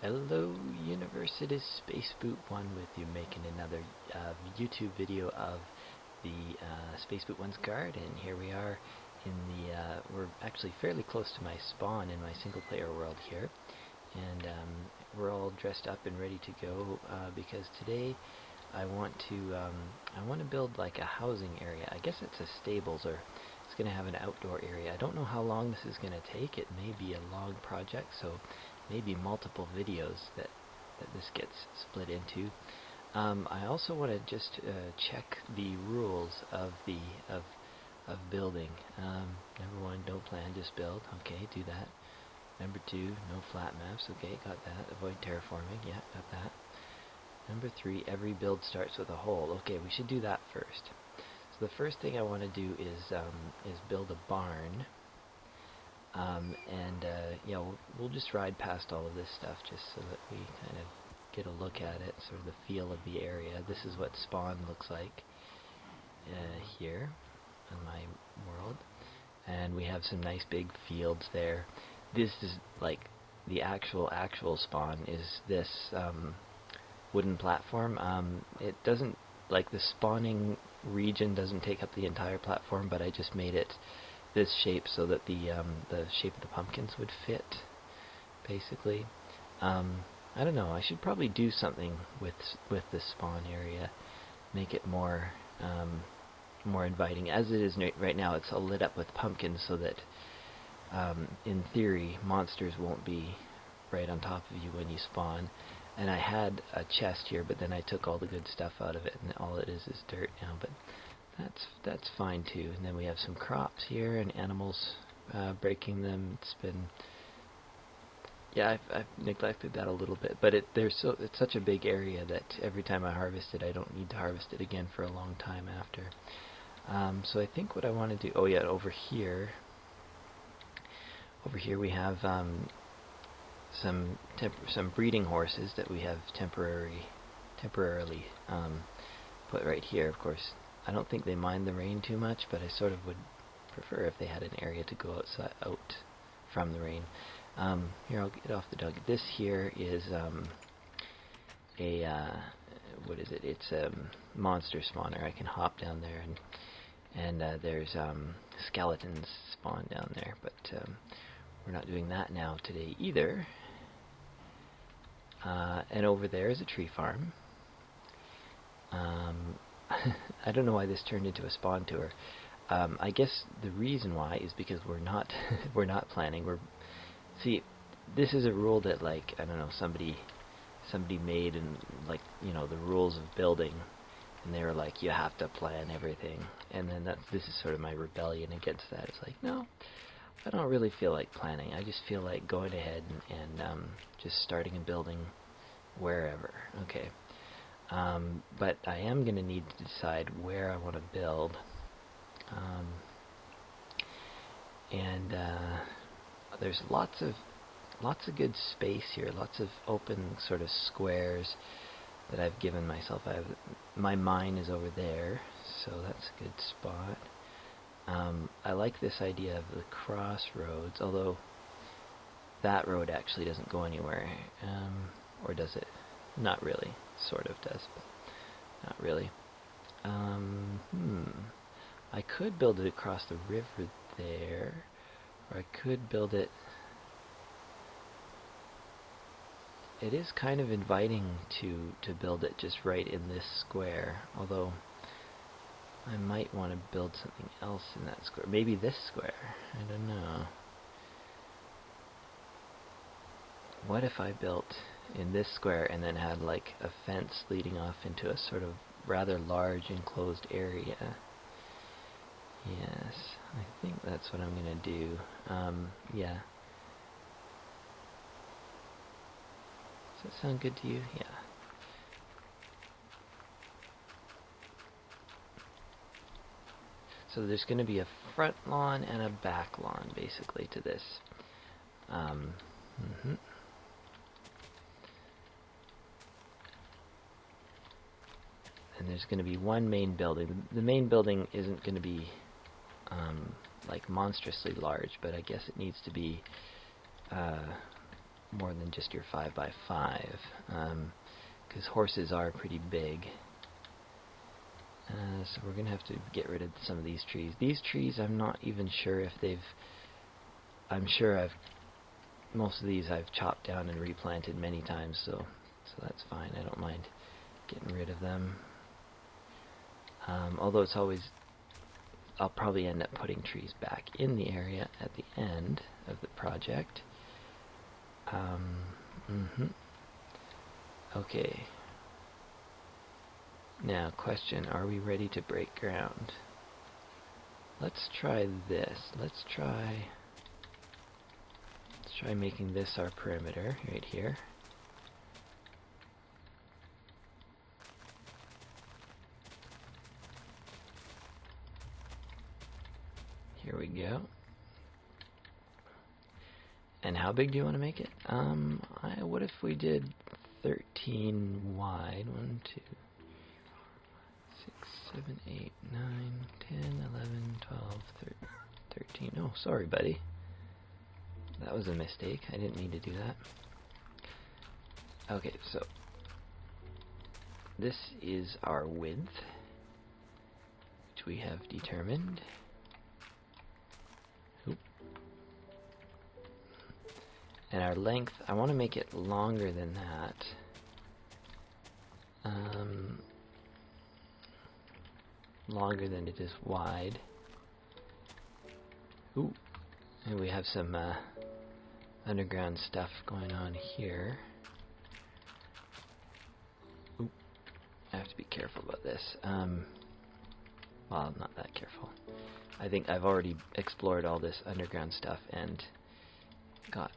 Hello universe, it is SpaceBoot1 with you, making another YouTube video of the SpaceBoot1's garden. Here we are in the, we're actually fairly close to my spawn in my single player world here. And we're all dressed up and ready to go because today I want to build like a housing area. I guess it's a stables, or it's going to have an outdoor area. I don't know how long this is going to take. It may be a long project, so maybe multiple videos that this gets split into. I also want to just check the rules of building. Number one, don't plan, just build. Okay, do that. Number two, no flat maps. Okay, got that. Avoid terraforming. Yeah, got that. Number three, every build starts with a hole. Okay, we should do that first. So the first thing I want to do is build a barn. Yeah, we'll just ride past all of this stuff just so that we kind of get a look at it, sort of the feel of the area. This is what spawn looks like here in my world. And we have some nice big fields there. This is like the actual spawn is this wooden platform. It doesn't, like, the spawning region doesn't take up the entire platform, but I just made it this shape so that the shape of the pumpkins would fit, basically. I don't know, I should probably do something with the spawn area, make it more more inviting. As it is right now, it's all lit up with pumpkins so that in theory monsters won't be right on top of you when you spawn. And I had a chest here, but then I took all the good stuff out of it, and all it is dirt now, but that's fine too. And then we have some crops here and animals breaking them. It's been, yeah, I've neglected that a little bit, but it's such a big area that every time I harvest it, I don't need to harvest it again for a long time after. So I think what I want to do, oh yeah, over here we have some breeding horses that we have temporarily put right here. Of course, I don't think they mind the rain too much, but I sort of would prefer if they had an area to go out from the rain. Here, I'll get off the dog. This here is what is it? It's a monster spawner. I can hop down there, and there's skeletons spawn down there, but we're not doing that now today either. And over there is a tree farm. I don't know why this turned into a spawn tour. I guess the reason why is because we're not planning. See, this is a rule that, like, I don't know, somebody made, and, like, you know, the rules of building, and they were like, you have to plan everything. And then this is sort of my rebellion against that. It's like, no, I don't really feel like planning. I just feel like going ahead and just starting and building wherever. Okay. But I am going to need to decide where I want to build. There's lots of good space here, lots of open sort of squares that I've given myself. My mine is over there, so that's a good spot. I like this idea of the crossroads, although that road actually doesn't go anywhere. Or does it? Not really. Sort of does, but not really. I could build it across the river there, or I could build it... It is kind of inviting to build it just right in this square, although I might want to build something else in that square. Maybe this square. I don't know. What if I built in this square and then had like a fence leading off into a sort of rather large enclosed area? Yes, I think that's what I'm going to do. Yeah. Does that sound good to you? Yeah. So there's going to be a front lawn and a back lawn, basically, to this. And there's going to be one main building. The main building isn't going to be like monstrously large, but I guess it needs to be more than just your 5x5, because horses are pretty big. So we're going to have to get rid of some of these trees. These trees, I'm not even sure if they've... I'm sure most of these I've chopped down and replanted many times, so that's fine. I don't mind getting rid of them. Although it's always... I'll probably end up putting trees back in the area at the end of the project. Okay. Now, question, are we ready to break ground? Let's try this. Let's try making this our perimeter right here. Here we go. And how big do you want to make it? What if we did 13 wide? 1, 2, 6, 7, 8, 9, 10, 11, 12, 13. Oh, sorry, buddy. That was a mistake. I didn't mean to do that. Okay, so this is our width, which we have determined. Oop. And our length, I want to make it longer than that. Longer than it is wide. Ooh, and we have some underground stuff going on here. Ooh, I have to be careful about this. Well, not that careful. I think I've already explored all this underground stuff and got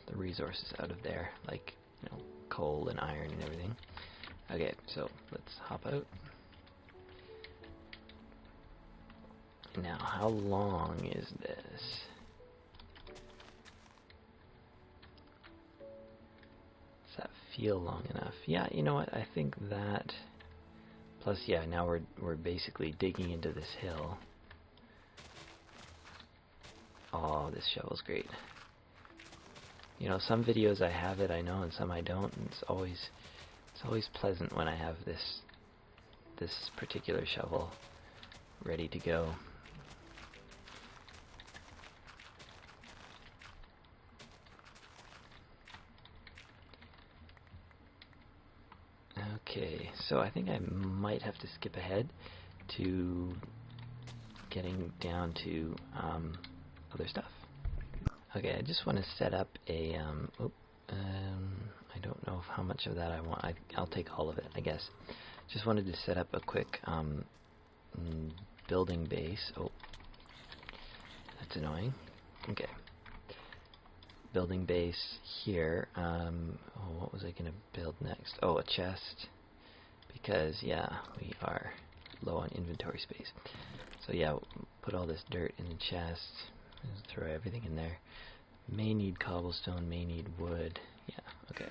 the resources out of there, like, you know, coal and iron and everything. Okay, so let's hop out. Now, how long is this? Does that feel long enough? Yeah, you know what? I think that. Plus, yeah, now we're basically digging into this hill. Oh, this shovel's great. You know, some videos I have it, I know, and some I don't. And it's always pleasant when I have this particular shovel ready to go. Okay, so I think I might have to skip ahead to getting down to other stuff. Okay, I just want to set up a, I don't know how much of that I want. I'll take all of it, I guess. Just wanted to set up a quick building base. Oh, that's annoying. Okay. Building base here. Oh, what was I going to build next? Oh, a chest. Because, yeah, we are low on inventory space. So, yeah, we'll put all this dirt in the chest. Just throw everything in there. May need cobblestone, may need wood. Yeah, okay.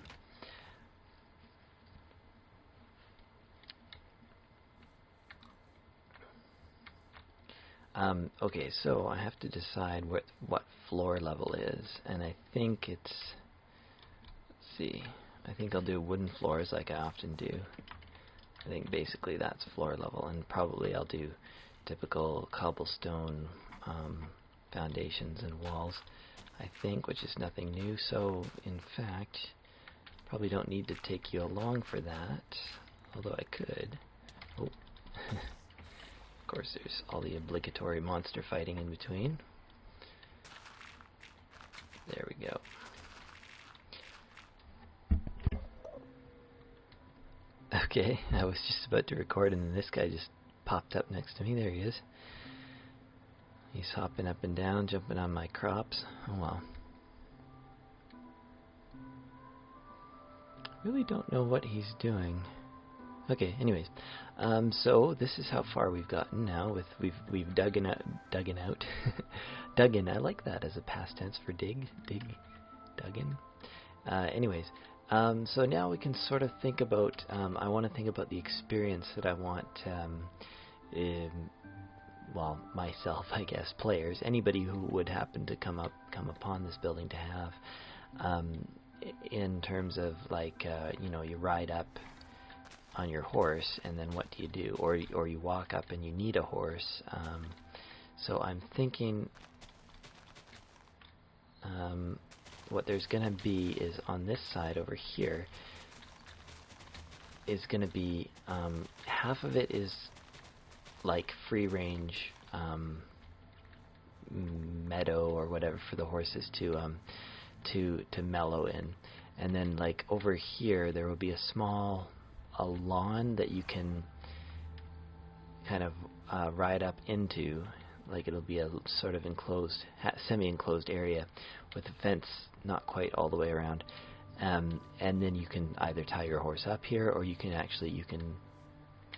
Okay, so I have to decide what floor level is, and I think it's, let's see, I think I'll do wooden floors like I often do. I think basically that's floor level, and probably I'll do typical cobblestone foundations and walls, I think, which is nothing new. So in fact, probably don't need to take you along for that, although I could. Oh. Of course, there's all the obligatory monster fighting in between. There we go. Okay, I was just about to record and then this guy just popped up next to me. There he is. He's hopping up and down, jumping on my crops. Oh well. Really don't know what he's doing. Okay, anyways, so this is how far we've gotten now. We've dug in. I like that as a past tense for dug in. Anyways, so now we can sort of think about. I want to think about the experience that I want. Well, myself, I guess, players, anybody who would happen to come upon this building to have. in terms of like you know, you ride up on your horse and then what do? Or you walk up and you need a horse. So I'm thinking what there's gonna be is on this side over here is gonna be half of it is like free range meadow or whatever for the horses to mellow in, and then like over here there will be a lawn that you can kind of ride up into. Like it'll be a sort of enclosed, semi-enclosed area with a fence not quite all the way around, and then you can either tie your horse up here, or you can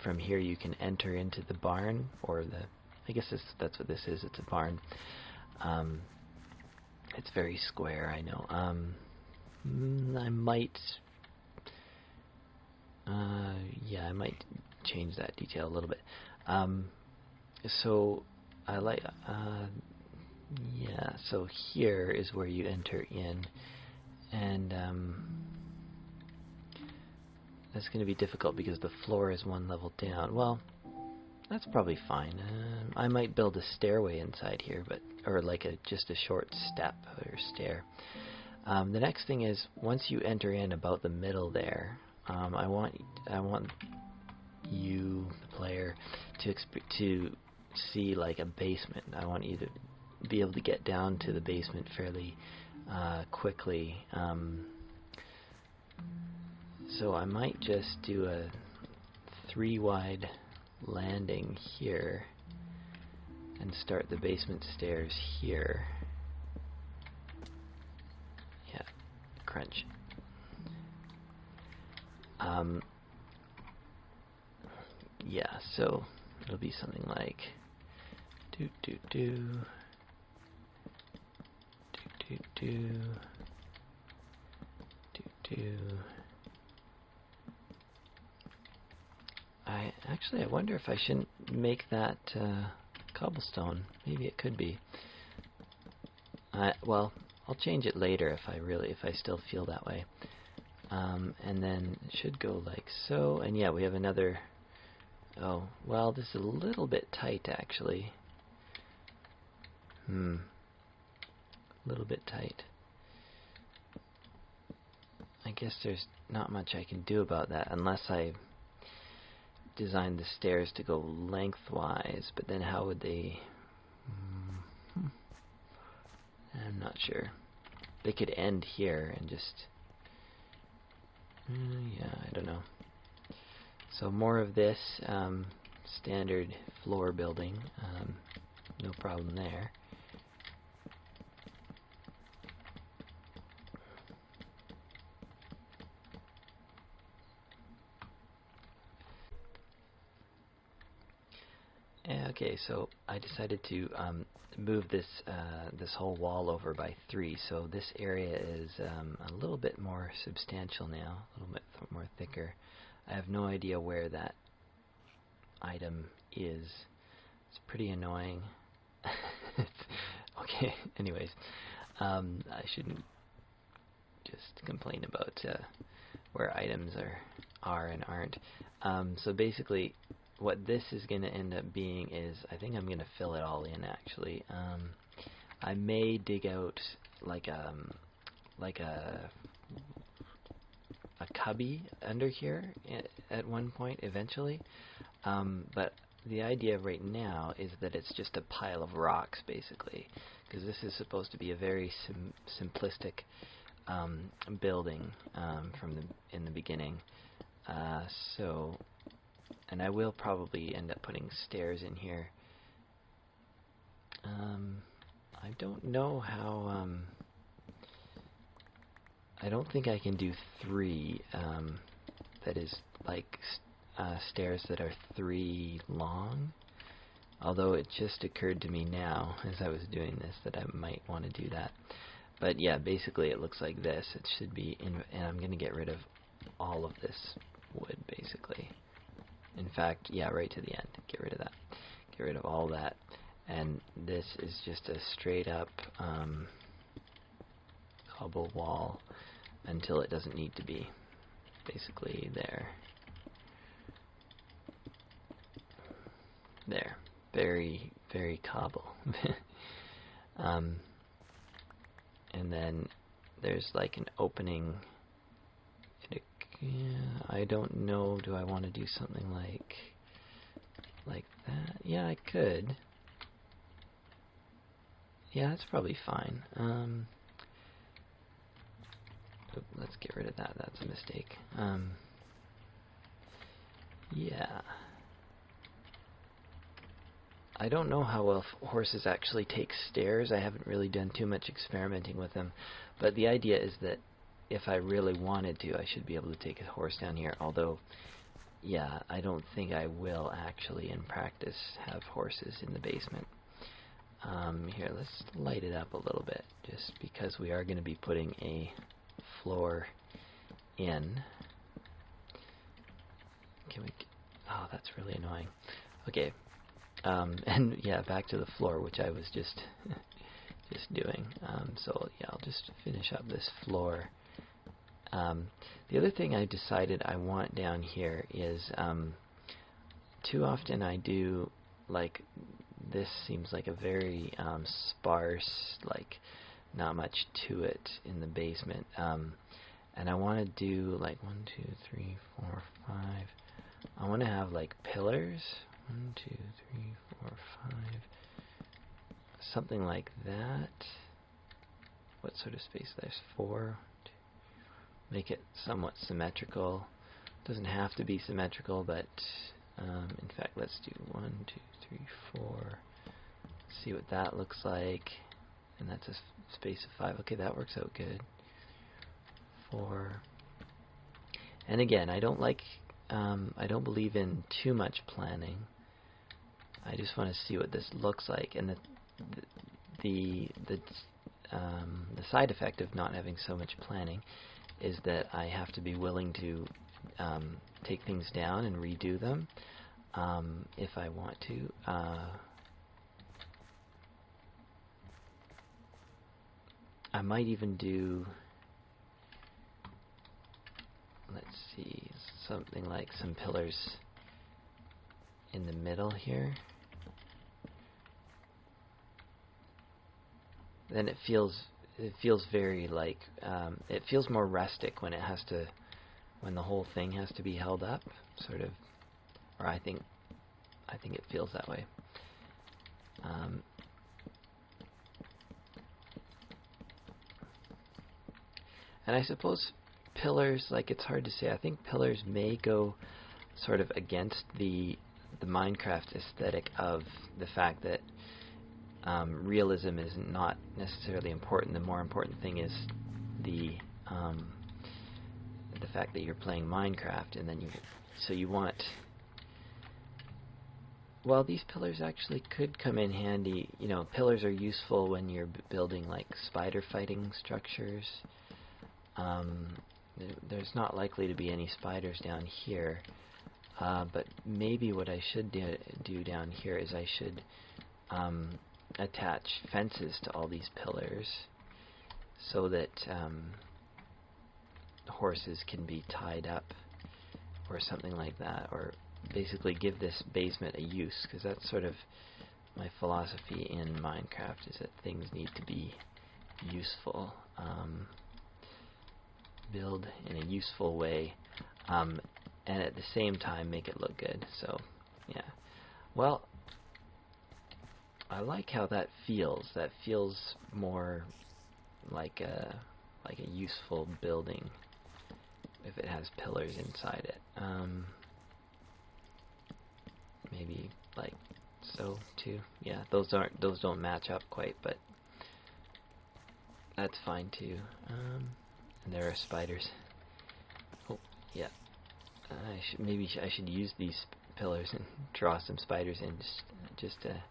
from here you can enter into the barn, or I guess that's what this is. It's a barn. It's very square, I know. I might change that detail a little bit. So I like, so here is where you enter in, and that's going to be difficult because the floor is one level down. Well, that's probably fine. I might build a stairway inside here, or like just a short step or stair. The next thing is, once you enter in about the middle there, I want you, the player, to see like a basement. I want you to be able to get down to the basement fairly quickly. So I might just do a 3-wide landing here and start the basement stairs here. Yeah, crunch. Yeah, so it'll be something like do do do do do do do. I wonder if I shouldn't make that cobblestone. Maybe it could be. Well, I'll change it later if I still feel that way. And then it should go like so. And yeah, we have another. Oh, well, this is a little bit tight actually. A little bit tight. I guess there's not much I can do about that unless I design the stairs to go lengthwise, but then how would they... I'm not sure. They could end here and just... yeah, I don't know. So more of this standard floor building, no problem there. Okay, so I decided to move this whole wall over by 3, so this area is a little bit more substantial now, a little bit more thicker. I have no idea where that item is. It's pretty annoying. Okay, anyways, I shouldn't just complain about where items are and aren't. So basically, what this is going to end up being is, I think I'm going to fill it all in actually. I may dig out like a cubby under here at one point eventually, but the idea right now is that it's just a pile of rocks basically, because this is supposed to be a very simplistic building in the beginning. So, and I will probably end up putting stairs in here. I don't know how. I don't think I can do 3. That is like stairs that are 3 long. Although it just occurred to me now, as I was doing this, that I might want to do that. But yeah, basically it looks like this. It should be, and I'm going to get rid of all of this wood, basically. In fact, yeah, right to the end. Get rid of that. Get rid of all that. And this is just a straight up cobble wall until it doesn't need to be. Basically there. There. Very, very cobble. And then there's like an opening. I don't know, do I want to do something like that? Yeah, I could. Yeah, that's probably fine. Let's get rid of that. That's a mistake. Yeah. I don't know how well horses actually take stairs. I haven't really done too much experimenting with them. But the idea is that if I really wanted to, I should be able to take a horse down here. Although, yeah, I don't think I will actually in practice have horses in the basement. Here, let's light it up a little bit, just because we are going to be putting a floor in. Can we? Oh, that's really annoying. Okay, and yeah, back to the floor, which I was just doing. So yeah, I'll just finish up this floor. The other thing I decided I want down here is too often I do like. This seems like a very sparse, like not much to it in the basement. And I want to do like 1, 2, 3, 4, 5. I want to have like pillars. 1, 2, 3, 4, 5. Something like that. What sort of space? There's 4. 2. Make it somewhat symmetrical. Doesn't have to be symmetrical, but in fact, let's do 1, 2, 3, 4. See what that looks like. And that's a space of 5. Okay, that works out good. 4. And again, I don't believe in too much planning. I just want to see what this looks like. And the side effect of not having so much planning is that I have to be willing to take things down and redo them if I want to. I might even do, let's see, something like some pillars in the middle here. Then it feels very like it feels more rustic when the whole thing has to be held up, sort of, or I think it feels that way. And I suppose pillars, like, it's hard to say. I think pillars may go sort of against the Minecraft aesthetic of the fact that realism is not necessarily important. The more important thing is the fact that you're playing Minecraft, and then you want. Well, these pillars actually could come in handy. You know, pillars are useful when you're building like spider fighting structures. There's not likely to be any spiders down here, but maybe what I should do down here is I should attach fences to all these pillars so that horses can be tied up or something like that, or basically give this basement a use, because that's sort of my philosophy in Minecraft, is that things need to be useful. Build in a useful way, and at the same time make it look good. So, yeah. Well, I like how that feels. That feels more like a useful building if it has pillars inside it. Maybe like so too. Yeah, those don't match up quite, but that's fine too. And there are spiders. Oh, yeah. Maybe I should use these pillars and draw some spiders in just to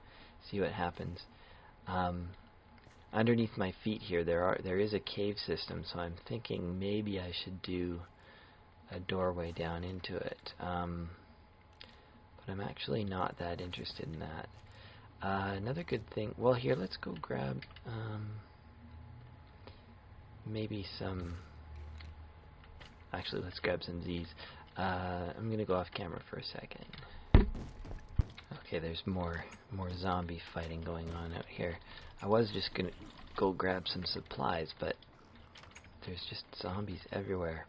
see what happens. Underneath my feet here, there is a cave system, so I'm thinking maybe I should do a doorway down into it. But I'm actually not that interested in that. Another good thing. Well, here, let's go grab. maybe some... Actually, let's grab some Z's. I'm gonna go off camera for a second. Okay, there's more zombie fighting going on out here. I was just gonna go grab some supplies, but there's just zombies everywhere.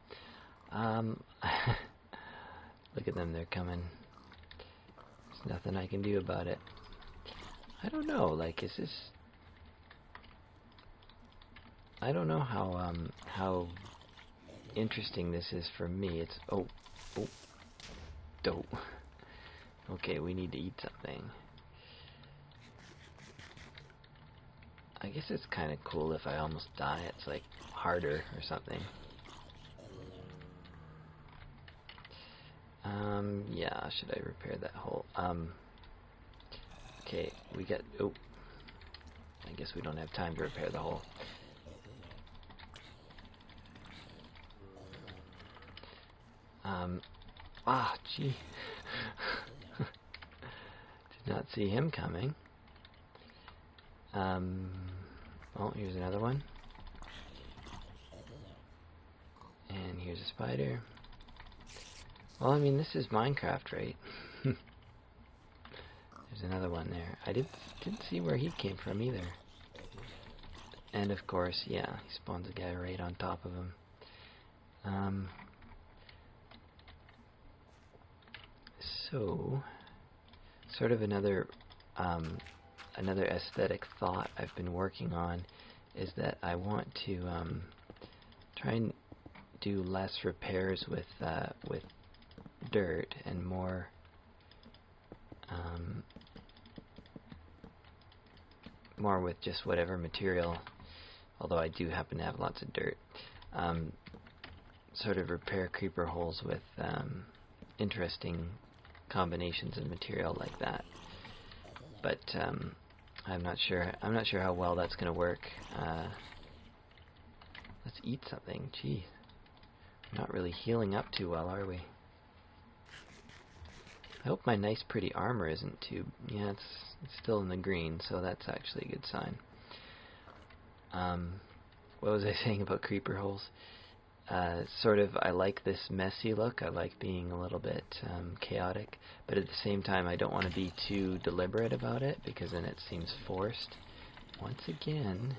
Look at them, they're coming. There's nothing I can do about it. I don't know, like, is this... I don't know how interesting this is for me. It's... Oh, dope. Okay, we need to eat something. I guess it's kind of cool if I almost die. It's like harder or something. Yeah, should I repair that hole? Okay, we got... Oh, I guess we don't have time to repair the hole. Gee. Did not see him coming. Oh, here's another one. And here's a spider. Well, I mean, this is Minecraft, right? There's another one there. I didn't see where he came from either. And of course, yeah, he spawns a guy right on top of him. So, sort of another aesthetic thought I've been working on is that I want to try and do less repairs with dirt and more with just whatever material, although I do happen to have lots of dirt. Sort of repair creeper holes with interesting combinations of material like that. But I'm not sure how well that's going to work. Let's eat something. Gee, we're not really healing up too well, are we? I hope my nice pretty armor isn't too... Yeah, it's still in the green, so that's actually a good sign. What was I saying about creeper holes? Sort of, I like this messy look. I like being a little bit chaotic, but at the same time I don't want to be too deliberate about it, because then it seems forced. Once again,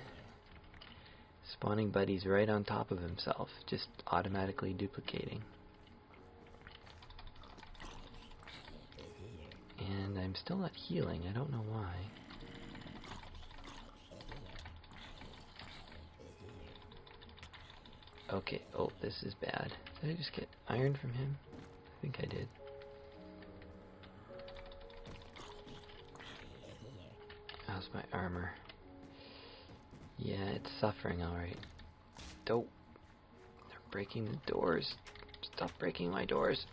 spawning buddies right on top of himself, just automatically duplicating. And I'm still not healing, I don't know why. Okay, oh, this is bad. Did I just get iron from him? I think I did. How's my armor? Yeah, it's suffering alright. Dope. They're breaking the doors. Stop breaking my doors.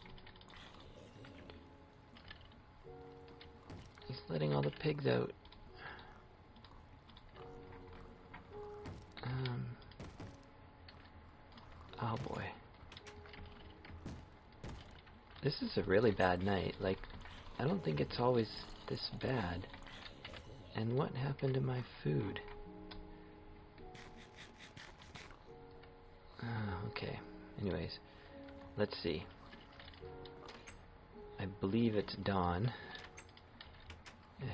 He's letting all the pigs out. Oh boy. This is a really bad night. Like, I don't think it's always this bad. And what happened to my food? Okay. Anyways, let's see. I believe it's dawn.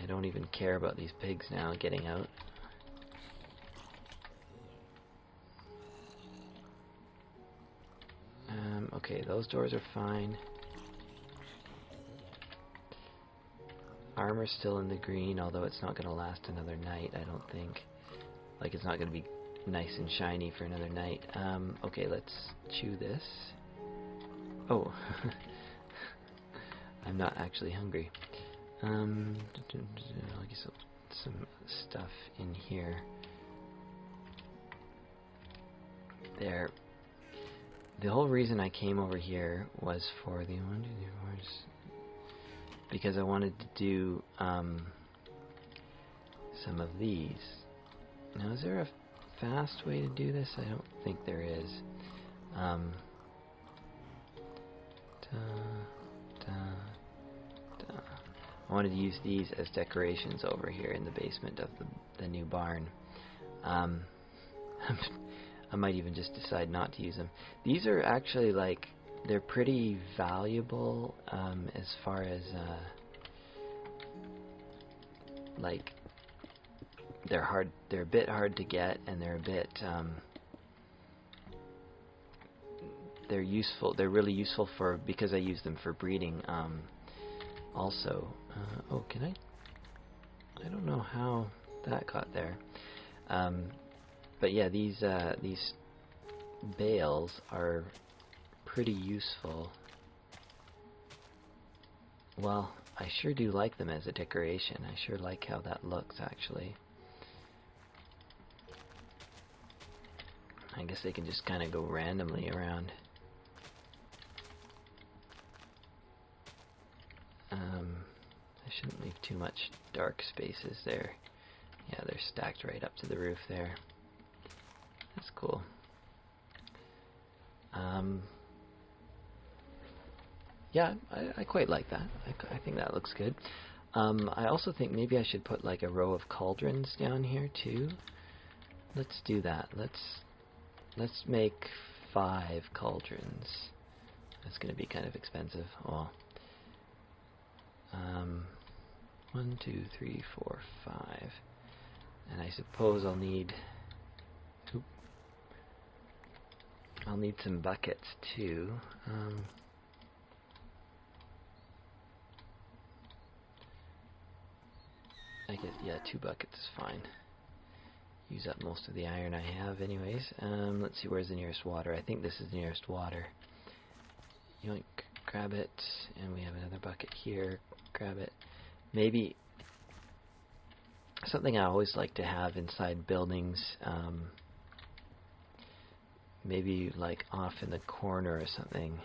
I don't even care about these pigs now getting out. Okay, those doors are fine. Armor's still in the green, although it's not going to last another night, I don't think. Like, it's not going to be nice and shiny for another night. Okay, let's chew this. Oh, I'm not actually hungry. I'll get some stuff in here. There. The whole reason I came over here was for the because I wanted to do some of these. Now, is there a fast way to do this? I don't think there is. I wanted to use these as decorations over here in the basement of the new barn. I might even just decide not to use them. These are actually like, they're pretty valuable as far as like they're a bit hard to get, and they're a bit they're really useful because I use them for breeding also. Oh, can I don't know how that got there. But yeah, these bales are pretty useful. Well, I sure do like them as a decoration. I sure like how that looks, actually. I guess they can just kind of go randomly around. I shouldn't leave too much dark spaces there. Yeah, they're stacked right up to the roof there. That's cool. Yeah, I quite like that. I think that looks good. I also think maybe I should put like a row of cauldrons down here too. Let's do that. Let's make 5 cauldrons. That's going to be kind of expensive. Oh. 1, 2, 3, 4, 5. And I suppose I'll need some buckets too. I guess, yeah, 2 buckets is fine. Use up most of the iron I have anyways. Let's see, where's the nearest water? I think this is the nearest water. Yoink, grab it, and we have another bucket here. Grab it. Maybe something I always like to have inside buildings, maybe like off in the corner or something.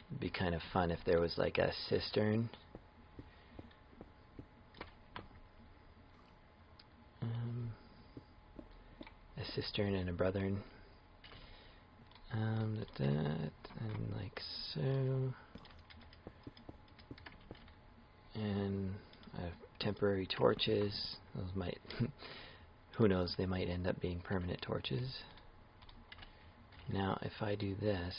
It'd be kind of fun if there was like a cistern. A cistern and a brothern. That, and like so. And temporary torches. Those might, who knows, they might end up being permanent torches. Now, if I do this,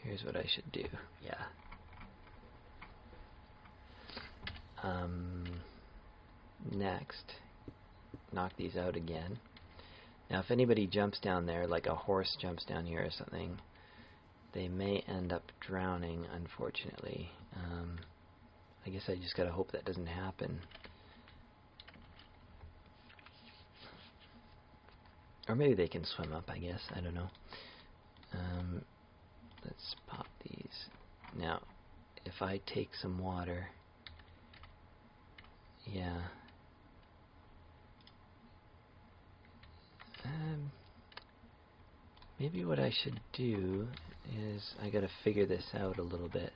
here's what I should do. Yeah. Next, knock these out again. Now, if anybody jumps down there, like a horse jumps down here or something, they may end up drowning, unfortunately. I guess I just gotta hope that doesn't happen. Or maybe they can swim up, I guess. I don't know. Let's pop these. Now, if I take some water, yeah. Maybe what I should do is I gotta figure this out a little bit.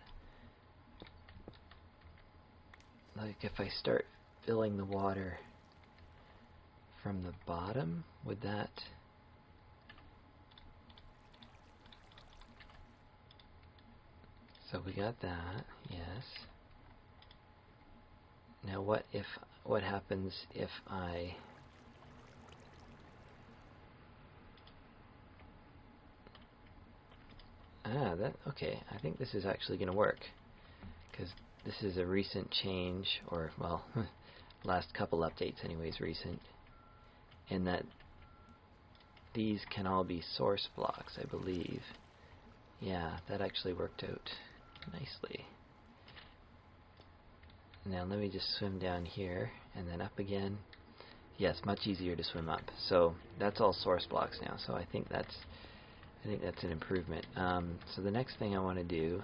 Like if I start filling the water from the bottom, would that... So we got that, yes. Now what happens if I... okay, I think this is actually going to work, because this is a recent change, or, well, last couple updates anyways, recent, in that these can all be source blocks, I believe. Yeah, that actually worked out nicely. Now let me just swim down here, and then up again. Yes, much easier to swim up. So that's all source blocks now, so I think that's an improvement. So the next thing I want to do,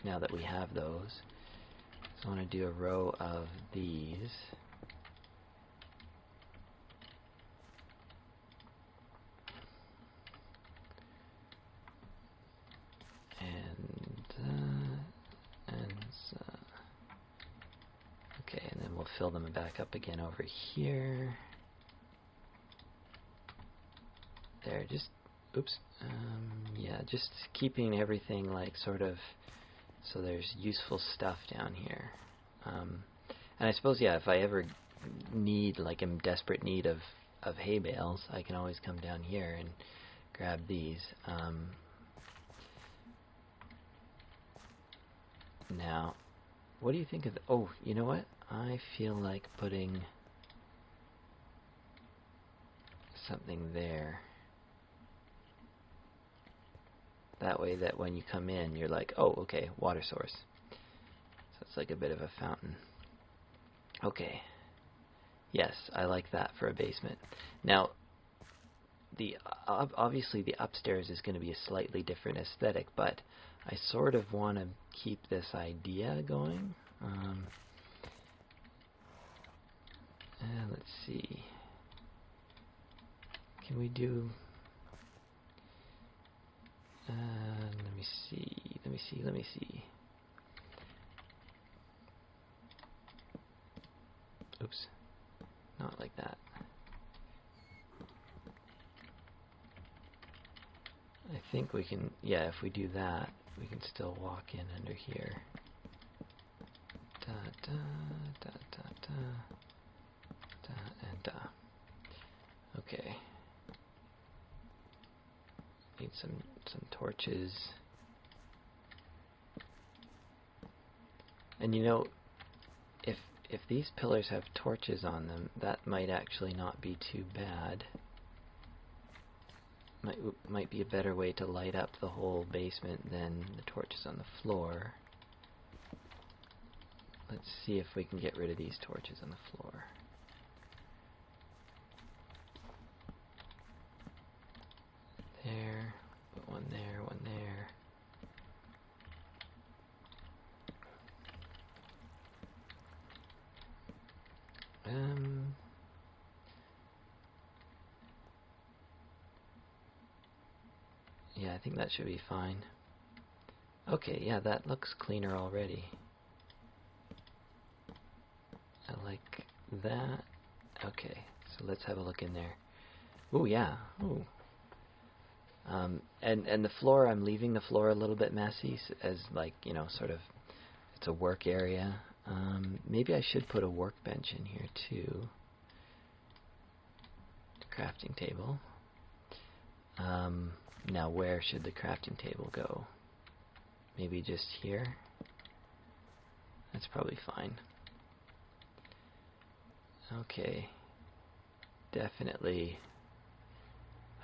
now that we have those, is I want to do a row of these. Okay, and then we'll fill them back up again over here. There, just, oops, yeah, just keeping everything like sort of, so there's useful stuff down here. And I suppose, yeah, if I ever need, like, I'm desperate need of hay bales, I can always come down here and grab these. Now, what do you think of oh, you know what? I feel like putting something there. That way that when you come in, you're like, oh, okay, water source. So it's like a bit of a fountain. Okay. Yes, I like that for a basement. Now, obviously the upstairs is going to be a slightly different aesthetic, but I sort of want to keep this idea going. Let's see. Can we do... let me see. Oops. Not like that. I think we can, yeah, if we do that, we can still walk in under here. Da, da, da, da, da, da, and da. Okay. Need some torches. And you know, if these pillars have torches on them, that might actually not be too bad. Might be a better way to light up the whole basement than the torches on the floor. Let's see if we can get rid of these torches on the floor. There, put one there, one there. Yeah, I think that should be fine. Okay, yeah, that looks cleaner already. I like that. Okay, so let's have a look in there. Ooh, yeah. Ooh. And the floor, I'm leaving the floor a little bit messy as, like, you know, sort of, it's a work area. Maybe I should put a workbench in here too. Crafting table. Now where should the crafting table go? Maybe just here? That's probably fine. Okay. Definitely.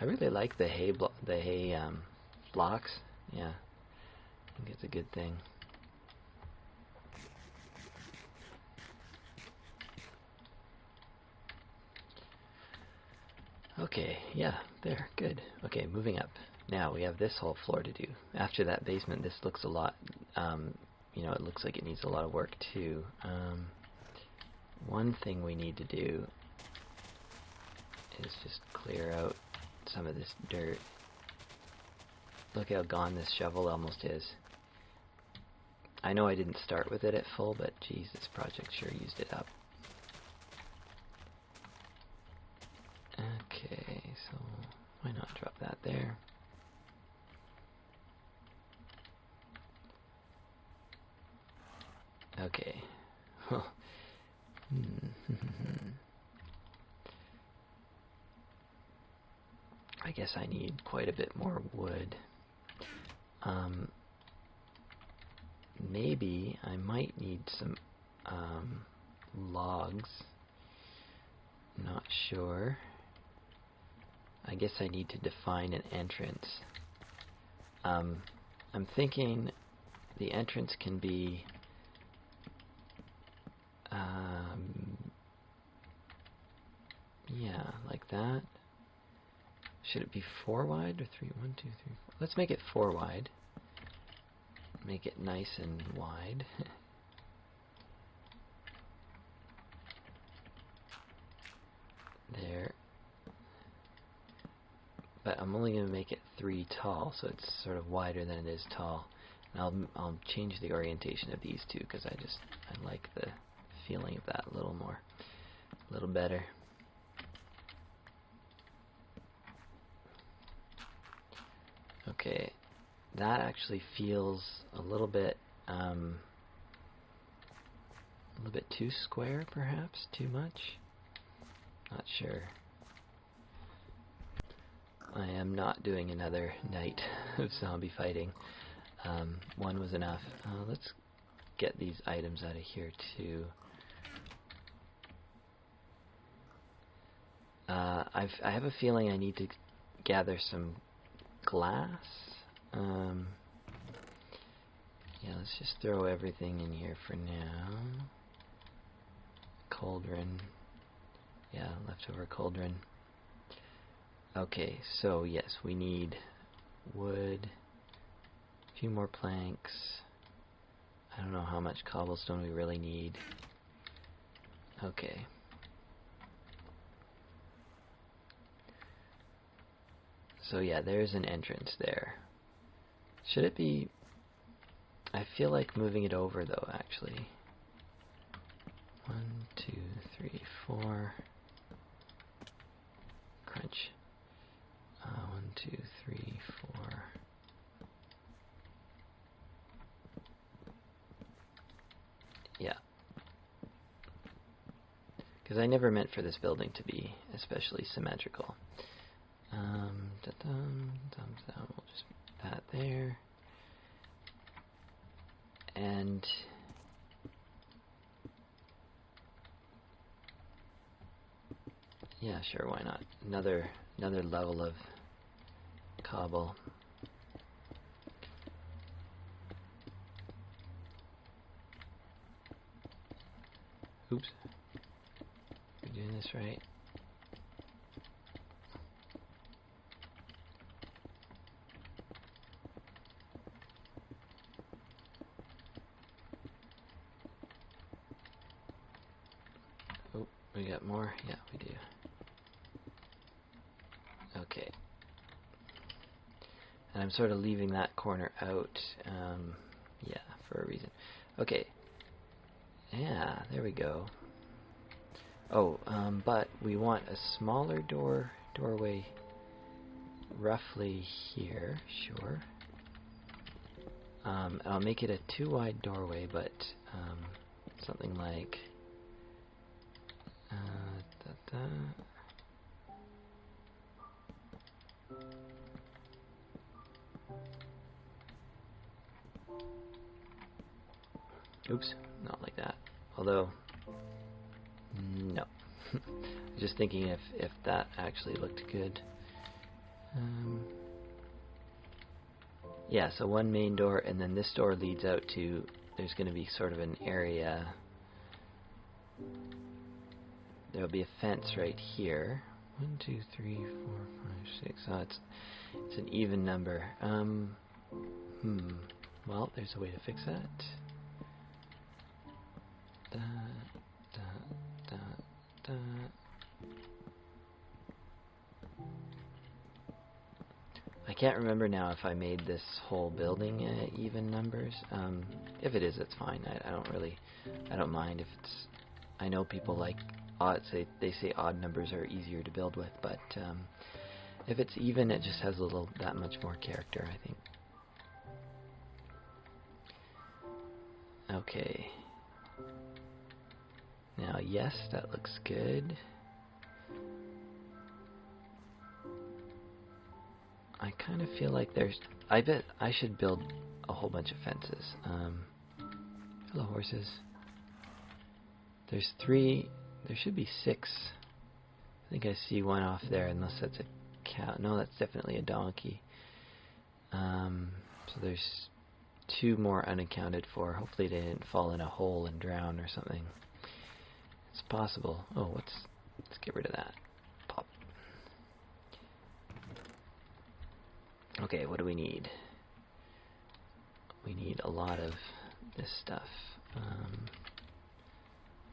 I really like the hay blocks. Yeah. I think it's a good thing. Okay, yeah, there, good. Okay, moving up. Now we have this whole floor to do. After that basement, this looks a lot, you know, it looks like it needs a lot of work too. One thing we need to do is just clear out some of this dirt. Look how gone this shovel almost is. I know I didn't start with it at full, but geez, this project sure used it up. Okay, so why not drop that there? Okay. I guess I need quite a bit more wood. Maybe I might need some logs. Not sure. I guess I need to define an entrance. I'm thinking the entrance can be yeah, like that. Should it be 4 wide or 3? 1, 2, 3, 4. Let's make it 4 wide. Make it nice and wide. There. But I'm only going to make it 3 tall, so it's sort of wider than it is tall. And I'll change the orientation of these two because I like the feeling of that a little more, a little better. Okay, that actually feels a little bit A little bit too square, perhaps? Too much? Not sure. I am not doing another night of zombie fighting. One was enough. Let's get these items out of here too. I have a feeling I need to gather some glass. Yeah, let's just throw everything in here for now. Cauldron. Yeah, leftover cauldron. Okay, so yes, we need wood, a few more planks. I don't know how much cobblestone we really need. Okay. So yeah, there's an entrance there. Should it be... I feel like moving it over though, actually. 1, 2, 3, 4. Crunch. 1, 2, 3, 4. Yeah. Because I never meant for this building to be especially symmetrical. Thumbs down, we'll just put that there. And yeah, sure, why not? Another level of cobble. Oops. We're doing this right. Oh, we got more? Yeah, we do. Okay. And I'm sort of leaving that corner out, yeah, for a reason. Okay. Yeah, there we go. Oh, but we want a smaller doorway roughly here, sure. I'll make it a 2 wide doorway, but something like oops, not like that. Although, no. Just thinking if that actually looked good. Yeah, so one main door, and then this door leads out to, there's going to be sort of an area. There'll be a fence right here. 1, 2, 3, 4, 5, 6. Oh, it's an even number. Well, there's a way to fix that. Da, da, da, da. I can't remember now if I made this whole building even numbers. If it is, it's fine. I don't mind if it's. I know people like odd. They say odd numbers are easier to build with, but if it's even, it just has that much more character, I think. Okay. Now, yes, that looks good. I kind of feel like I bet I should build a whole bunch of fences. Hello, horses. There's 3, there should be 6. I think I see one off there, unless that's a cow. No, that's definitely a donkey. So there's 2 more unaccounted for. Hopefully they didn't fall in a hole and drown or something. It's possible. Oh, let's get rid of that. Pop. Okay, what do we need? We need a lot of this stuff.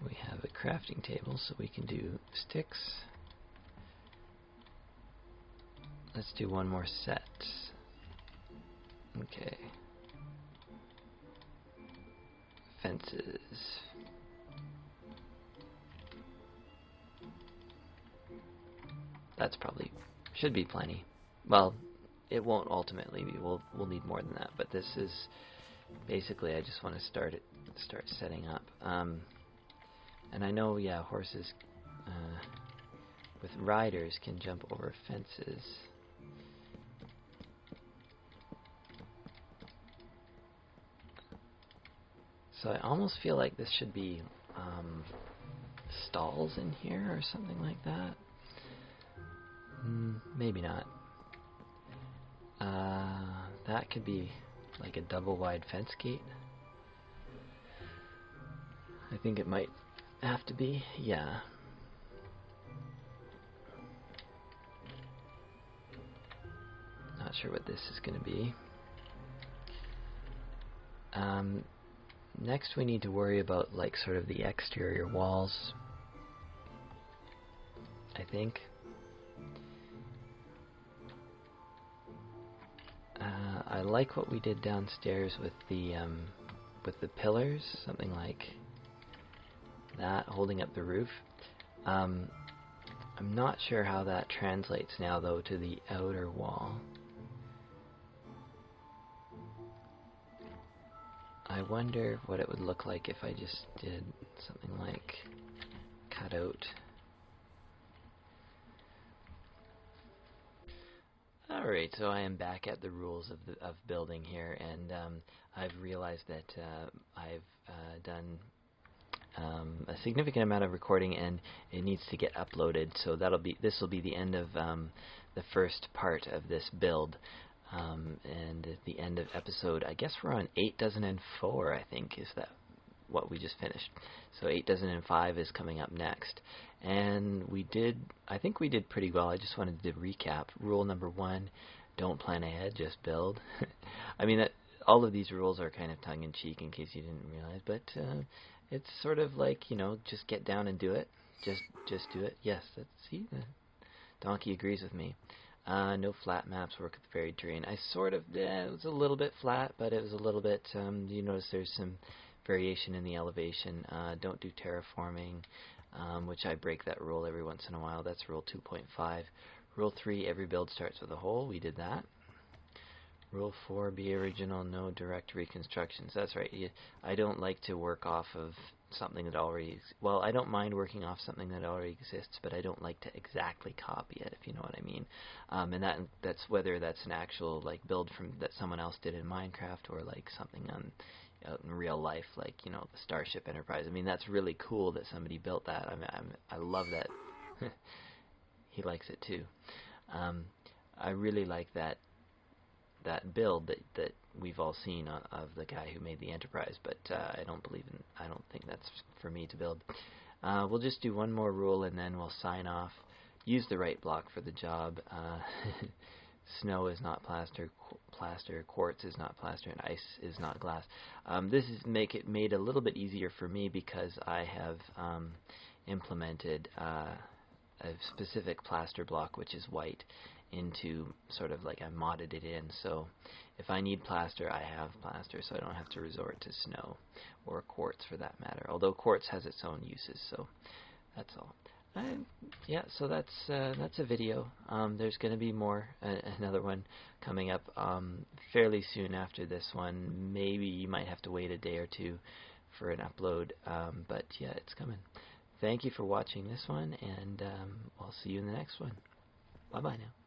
We have a crafting table, so we can do sticks. Let's do one more set. Okay. Fences. That's probably should be plenty. Well, it won't ultimately be. We'll need more than that. But this is basically, I just want to start setting up. And I know, yeah, horses with riders can jump over fences. So I almost feel like this should be stalls in here or something like that. Maybe not. That could be like a double wide fence gate. I think it might have to be, yeah. Not sure what this is going to be. Next we need to worry about like sort of the exterior walls, I think. I like what we did downstairs with the pillars, something like that, holding up the roof. I'm not sure how that translates now though to the outer wall. I wonder what it would look like if I just did something like cut out. Alright, so I am back at the rules of building here, and I've realized that I've done a significant amount of recording, and it needs to get uploaded. So this will be the end of the first part of this build, and at the end of episode, I guess we're on 8004. I think is that what we just finished. So 8005 is coming up next. And I think we did pretty well. I just wanted to recap. Rule number 1, don't plan ahead, just build. I mean, all of these rules are kind of tongue-in-cheek in case you didn't realize, but it's sort of like, you know, just get down and do it. Just do it. Yes, see, the donkey agrees with me. No flat maps work with varied terrain. I sort of, it was a little bit flat, but it was a little bit, you notice there's some variation in the elevation. Don't do terraforming, which I break that rule every once in a while. That's rule 2.5. Rule 3, every build starts with a hole. We did that. Rule 4, be original, no direct reconstructions. That's right. I don't like to work off of something that already well, I don't mind working off something that already exists, but I don't like to exactly copy it, if you know what I mean. And that's whether that's an actual like build from that someone else did in Minecraft, or like something out in real life, like, you know, the Starship Enterprise. I mean, that's really cool that somebody built that. I love that. He likes it too. I really like that build that we've all seen of the guy who made the Enterprise, but I don't think that's for me to build. We'll just do one more rule and then we'll sign off. Use the right block for the job. Snow is not plaster, quartz is not plaster, and ice is not glass. This is made a little bit easier for me because I have implemented a specific plaster block, which is white, into sort of like I modded it in. So if I need plaster, I have plaster, so I don't have to resort to snow or quartz for that matter. Although quartz has its own uses, so that's all. Yeah, so that's a video. There's going to be more, another one coming up fairly soon after this one. Maybe you might have to wait a day or two for an upload, but yeah, it's coming. Thank you for watching this one, and I'll see you in the next one. Bye-bye now.